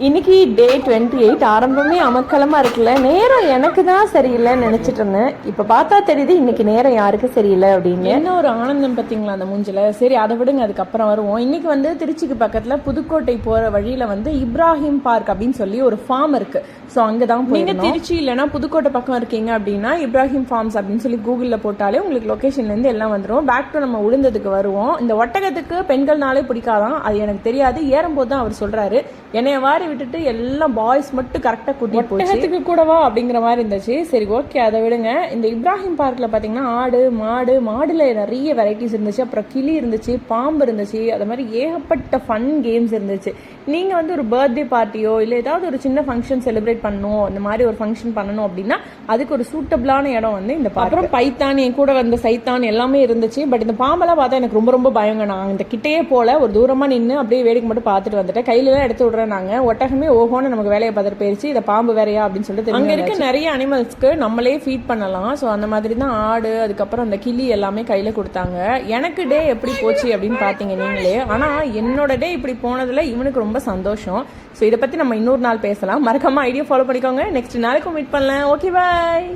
இன்னைக்கு டே 28 ஆரம்பமே அமக்கலமா இருக்குல்ல. நேரம் எனக்கு தான் சரியில்லைன்னு நினைச்சிட்டு இருந்தேன். இப்ப பார்த்தா தெரியுது இன்னைக்கு நேரம் யாருக்கு சரியில்லை அப்படின்னு. என்ன ஒரு ஆனந்தம் பார்த்தீங்களா அந்த மூஞ்சில. சரி அதை விடுங்க, அதுக்கப்புறம் வருவோம். இன்னைக்கு வந்து திருச்சிக்கு பக்கத்துல புதுக்கோட்டை போற வழியில வந்து இப்ராஹிம் பார்க் அப்படின்னு சொல்லி ஒரு ஃபார்ம் இருக்கு. ஸோ அங்கதான் நீங்க திருச்சி இல்லைன்னா புதுக்கோட்டை பக்கம் இருக்கீங்க அப்படின்னா இப்ராஹிம் ஃபார்ம்ஸ் அப்படின்னு சொல்லி கூகுள்ல போட்டாலே உங்களுக்கு லொகேஷன்ல இருந்து எல்லாம் வந்துடும். பேக் டு நம்ம உளுந்ததுக்கு வருவோம். இந்த ஒட்டகத்துக்கு பெண்கள்னாலே பிடிக்காதான், அது எனக்கு தெரியாது. ஏறும்போது தான் அவர் சொல்றாரு, என்னைய வாரி விட்டுட்டு எல்லாம் பாய்ஸ் மட்டும் கரெக்டா கூட்டிட்டு போச்சு, கூடவா அப்படிங்கிற மாதிரி இருந்துச்சு. சரி ஓகே அதை விடுங்க. இந்த இப்ராஹிம் பார்க்ல பாத்தீங்கன்னா ஆடு மாடுல நிறைய வெரைட்டிஸ் இருந்துச்சு. அப்புறம் கிளி இருந்துச்சு, பாம்பு இருந்துச்சு, அது மாதிரி ஏகப்பட்ட ஃபன் கேம்ஸ் இருந்துச்சு. நீங்க வந்து ஒரு பர்த்டே பார்ட்டியோ இல்ல ஏதாவது ஒரு சின்ன ஃபங்க்ஷன் செலிப்ரேட் பண்ணணும், இந்த மாதிரி ஒரு ஃபங்க்ஷன் பண்ணணும் அப்படின்னா அதுக்கு ஒரு சூட்டபிளான இடம் வந்து இந்த பார்க். அப்புறம் பைத்தான், என் கூட வந்த சைத்தான் எல்லாமே இருந்துச்சு. பட் இந்த பாம்பெல்லாம் பார்த்தா எனக்கு ரொம்ப ரொம்ப பயங்க. நான் இந்த கிட்டையே போல ஒரு தூரமா நின்று அப்படியே வேடிக்கை மட்டும் பார்த்துட்டு வந்துட்டேன். கையில எல்லாம் எடுத்து விடுறேன். நாங்க ஒட்டகமே ஓஹோன்னு நமக்கு வேலையை பார்த்துட்டு போயிருச்சு. இதை பாம்பு வேறையா அப்படின்னு சொல்லிட்டு அங்க இருக்க நிறைய அனிமல்ஸ்க்கு நம்மளே ஃபீட் பண்ணலாம். ஸோ அந்த மாதிரி தான் ஆடு, அதுக்கப்புறம் அந்த கிளி எல்லாமே கையில கொடுத்தாங்க. எனக்கு டே எப்படி போச்சு அப்படின்னு பாத்தீங்க நீங்களே. ஆனா என்னோட டே இப்படி போனதுல இவனுக்கு ரொம்ப சந்தோஷம். ஸோ இதை பத்தி நம்ம இன்னொரு நாள் பேசலாம். மறக்காம ஐடியா ஃபாலோ பண்ணிக்கோங்க. நெக்ஸ்ட் நாளைக்கு மீட் பண்ணலாம். Okay bye.